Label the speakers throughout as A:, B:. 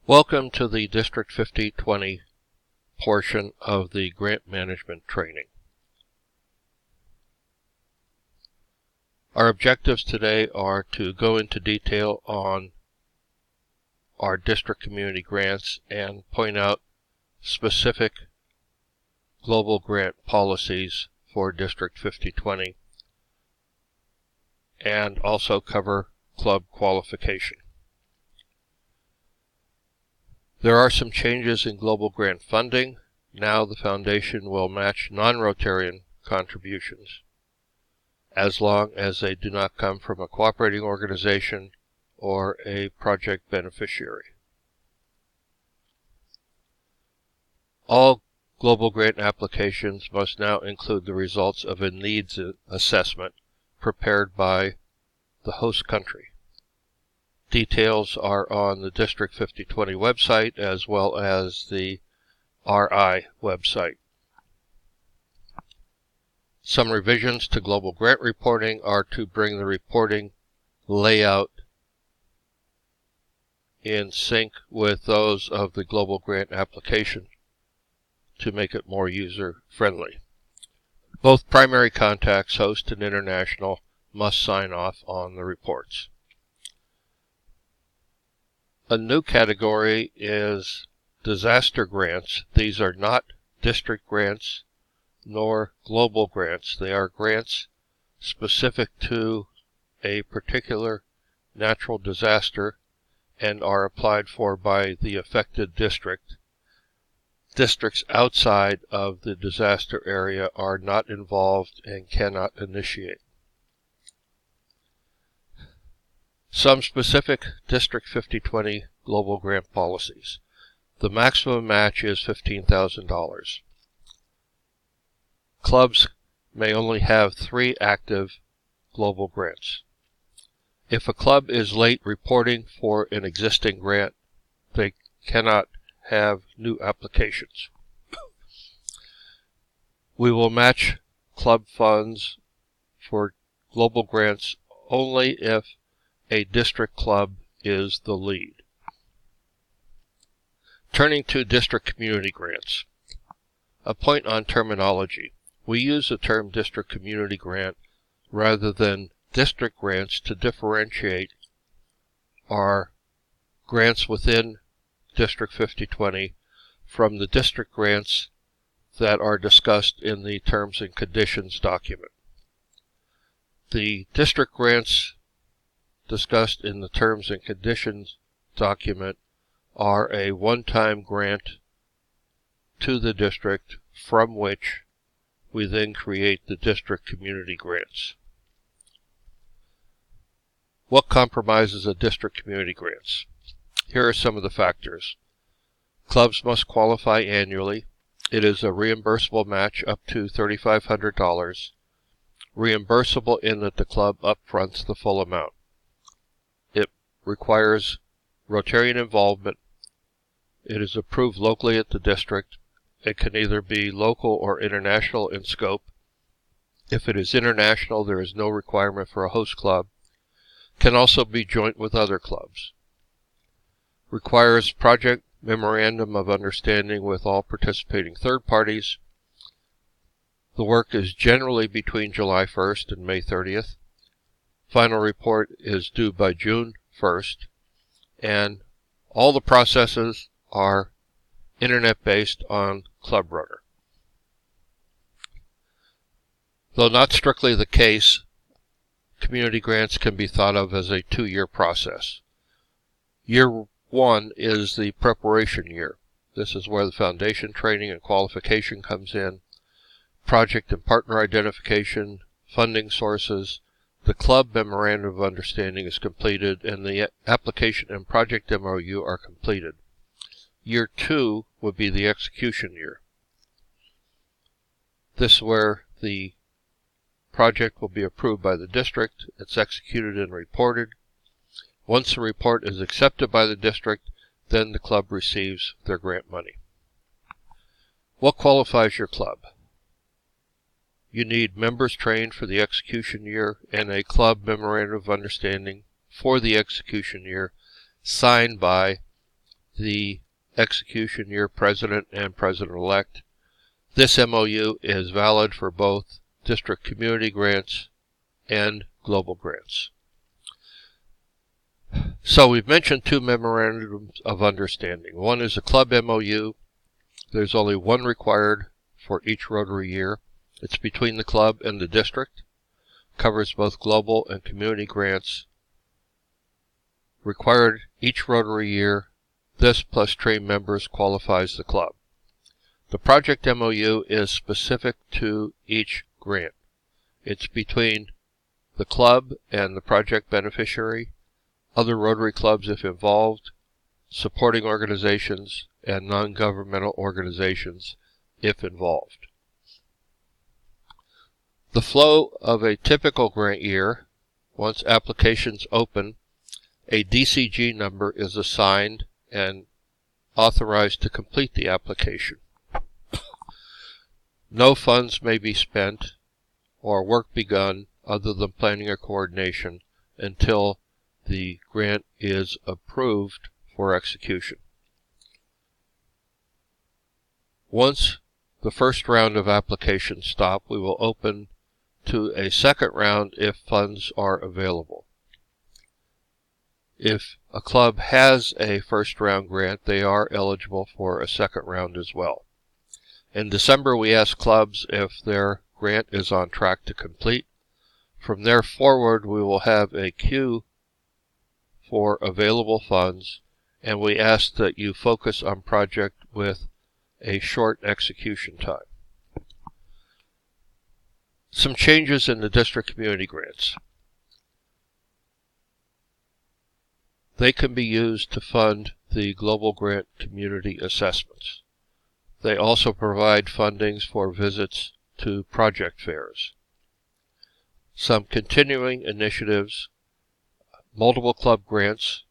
A: Welcome to the District 5020 portion of the Grant Management Training. Our objectives today are to go into detail on our district community grants and point out specific global grant policies for District 5020 and also cover club qualification. There are some changes in global grant funding. Now the Foundation will match non-Rotarian contributions as long as they do not come from a cooperating organization or a project beneficiary. All global grant applications must now include the results of a needs assessment prepared by the host country. Details are on the District 5020 website as well as the RI website. Some revisions to global grant reporting are to bring the reporting layout in sync with those of the global grant application to make it more user-friendly. Both primary contacts, host and international, must sign off on the reports. A new category is disaster grants. These are not district grants nor global grants. They are grants specific to a particular natural disaster and are applied for by the affected district. Districts outside of the disaster area are not involved and cannot initiate. Some specific District 5020 global grant policies. The maximum match is $15,000. Clubs may only have 3 active global grants. If a club is late reporting for an existing grant, they cannot have new applications. We will match club funds for global grants only if a district club is the lead. Turning to district community grants. A point on terminology. We use the term district community grant rather than district grants to differentiate our grants within District 5020 from the district grants that are discussed in the Terms and Conditions document. The district grants discussed in the Terms and Conditions document are a one-time grant to the district from which we then create the district community grants. What compromises a district community grants? Here are some of the factors. Clubs must qualify annually. It is a reimbursable match up to $3,500. Reimbursable in that the club upfronts the full amount. Requires Rotarian involvement. It is approved locally at the district. It can either be local or international in scope. If it is international, there is no requirement for a host club. Can also be joint with other clubs. Requires project memorandum of understanding with all participating third parties. The work is generally between July 1st and May 30th. Final report is due by June 1st, and all the processes are internet-based on ClubRunner. Though not strictly the case, community grants can be thought of as a 2-year process. Year 1 is the preparation year. This is where the foundation training and qualification comes in, project and partner identification, funding sources. The club memorandum of understanding is completed and the application and project MOU are completed. Year 2 would be the execution year. This is where the project will be approved by the district. It's executed and reported. Once the report is accepted by the district, then the club receives their grant money. What qualifies your club? You need members trained for the execution year and a club memorandum of understanding for the execution year signed by the execution year president and president-elect. This MOU is valid for both district community grants and global grants. So we've mentioned two memorandums of understanding. One is a club MOU. There's only one required for each Rotary year. It's between the club and the district. Covers both global and community grants. Required each Rotary year. This plus trained members qualifies the club. The project MOU is specific to each grant. It's between the club and the project beneficiary, other Rotary clubs if involved, supporting organizations, and non-governmental organizations if involved. The flow of a typical grant year: once applications open, a DCG number is assigned and authorized to complete the application. No funds may be spent or work begun other than planning or coordination until the grant is approved for execution. Once the first round of applications stop, we will open to a second round if funds are available. If a club has a first round grant, they are eligible for a second round as well. In December, we ask clubs if their grant is on track to complete. From there forward, we will have a queue for available funds, and we ask that you focus on project with a short execution time. Some changes in the district community grants. They can be used to fund the Global Grant Community Assessments. They also provide fundings for visits to project fairs. Some continuing initiatives: multiple club grants,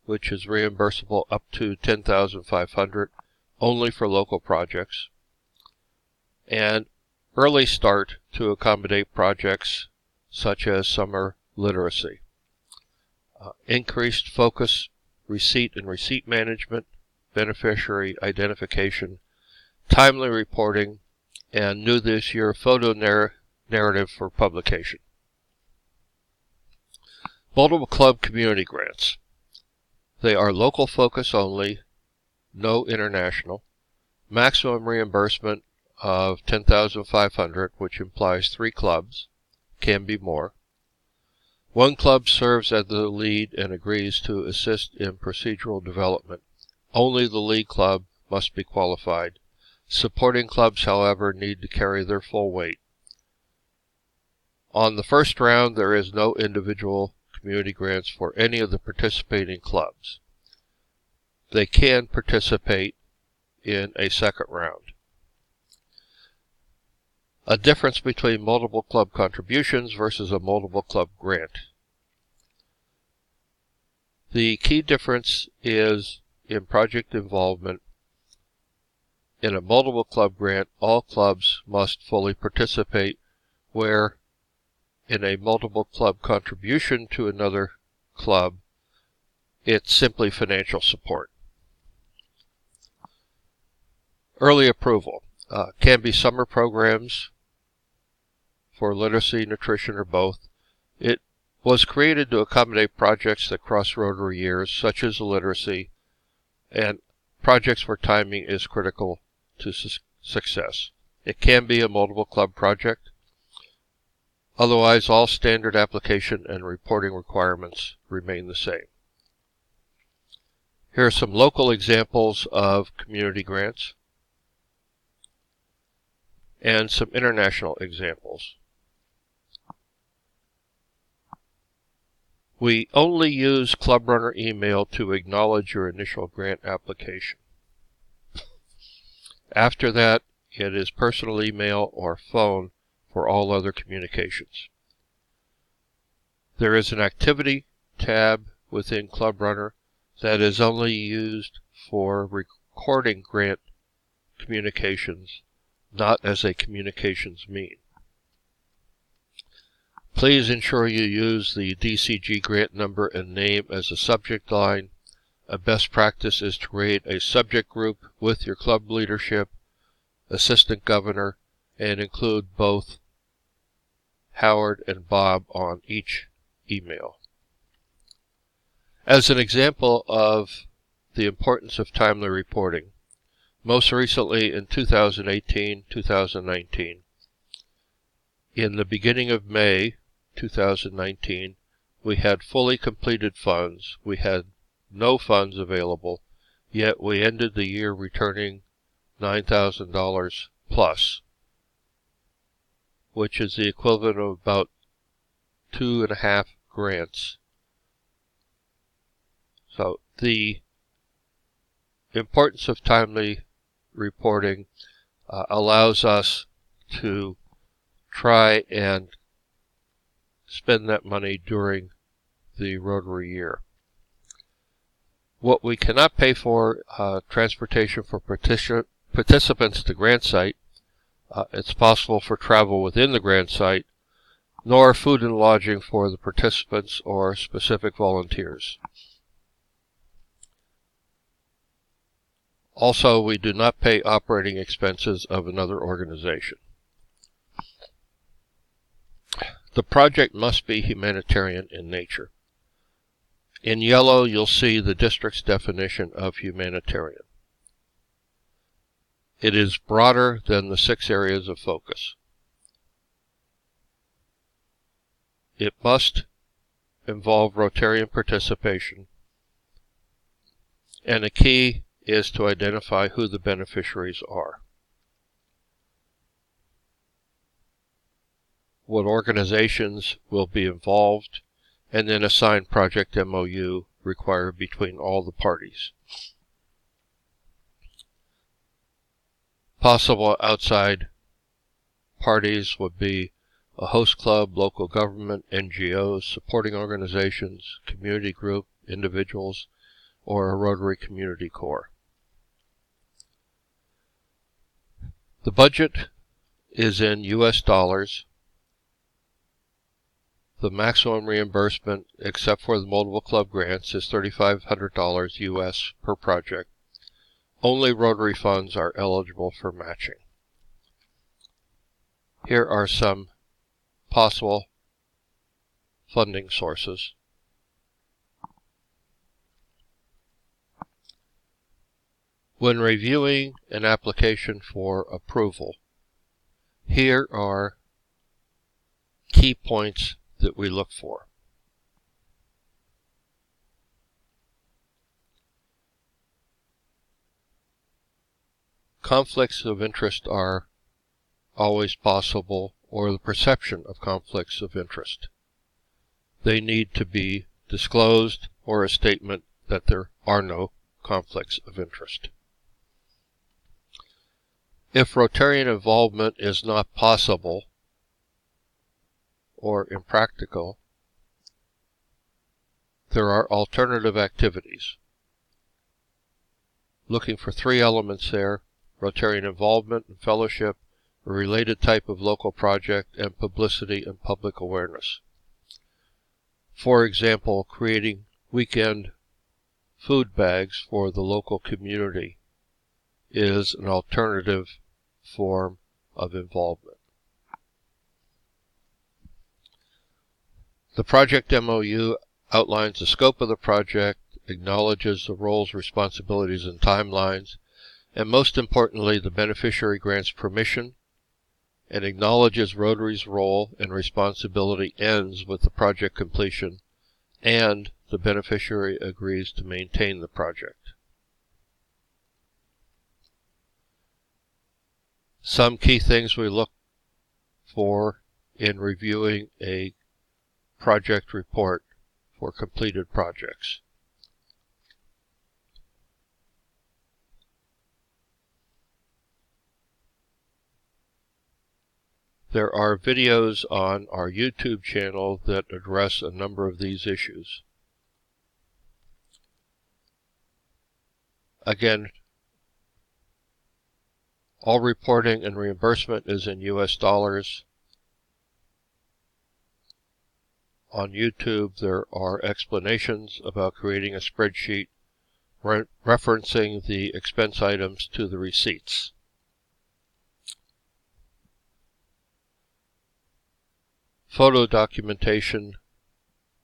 A: which is reimbursable up to $10,500 only for local projects, and early start to accommodate projects such as summer literacy. Increased focus, receipt and receipt management, beneficiary identification, timely reporting, and new this year, photo narrative for publication. Multiple club community grants. They are local focus only, no international. Maximum reimbursement of $10,500, which implies 3 clubs, can be more. 1 club serves as the lead and agrees to assist in procedural development. Only the lead club must be qualified. Supporting clubs, however, need to carry their full weight. On the first round, there is no individual community grants for any of the participating clubs. They can participate in a second round. A difference between multiple club contributions versus a multiple club grant. The key difference is in project involvement. In a multiple club grant, all clubs must fully participate, where in a multiple club contribution to another club, it's simply financial support. Early approval can be summer programs for literacy, nutrition, or both. It was created to accommodate projects that cross Rotary years, such as literacy, and projects where timing is critical to success. It can be a multiple club project. Otherwise, all standard application and reporting requirements remain the same. Here are some local examples of community grants and some international examples. We only use Club Runner email to acknowledge your initial grant application. After that, it is personal email or phone for all other communications. There is an activity tab within Club Runner that is only used for recording grant communications, not as a communications mean. Please ensure you use the DCG grant number and name as a subject line. a best practice is to create a subject group with your club leadership, assistant governor, and include both Howard and Bob on each email. As an example of the importance of timely reporting, most recently in 2018-2019, in the beginning of May 2019, we had fully completed funds. We had no funds available, yet we ended the year returning $9,000 plus, which is the equivalent of about 2.5 grants. So the importance of timely reporting allows us to try and spend that money during the Rotary year. What we cannot pay for, transportation for participants to grant site. It's possible for travel within the grant site, nor food and lodging for the participants or specific volunteers. Also, we do not pay operating expenses of another organization. The project must be humanitarian in nature. In yellow, you'll see the district's definition of humanitarian. It is broader than the 6 areas of focus. It must involve Rotarian participation, and a key is to identify who the beneficiaries are. What organizations will be involved, and then a signed project MOU required between all the parties. Possible outside parties would be a host club, local government, NGOs, supporting organizations, community group, individuals, or a Rotary Community Corps. The budget is in US dollars. The maximum reimbursement, except for the multiple club grants, is $3,500 US per project. Only Rotary funds are eligible for matching. Here are some possible funding sources. When reviewing an application for approval, here are key points that we look for. Conflicts of interest are always possible, or the perception of conflicts of interest. They need to be disclosed, or a statement that there are no conflicts of interest. If Rotarian involvement is not possible or impractical, there are alternative activities. Looking for 3 elements there: Rotarian involvement and fellowship, a related type of local project, and publicity and public awareness. For example, creating weekend food bags for the local community is an alternative form of involvement. The project MOU outlines the scope of the project, acknowledges the roles, responsibilities, and timelines, and most importantly, the beneficiary grants permission and acknowledges Rotary's role and responsibility ends with the project completion, and the beneficiary agrees to maintain the project. Some key things we look for in reviewing a project report for completed projects. There are videos on our YouTube channel that address a number of these issues. Again, all reporting and reimbursement is in US dollars. On YouTube, there are explanations about creating a spreadsheet referencing the expense items to the receipts. Photo documentation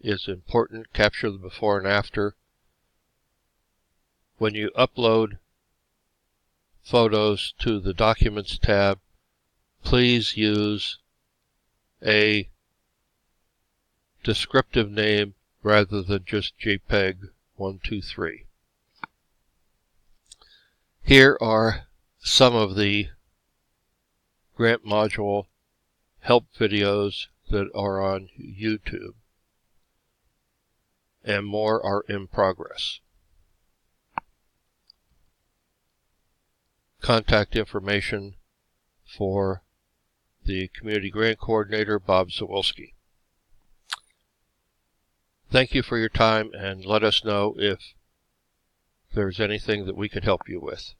A: is important. Capture the before and after. When you upload photos to the Documents tab, please use a descriptive name rather than just JPEG 123. Here are some of the grant module help videos that are on YouTube, and more are in progress. Contact information for the Community Grant Coordinator, Bob Zawilski. Thank you for your time, and let us know if there's anything that we can help you with.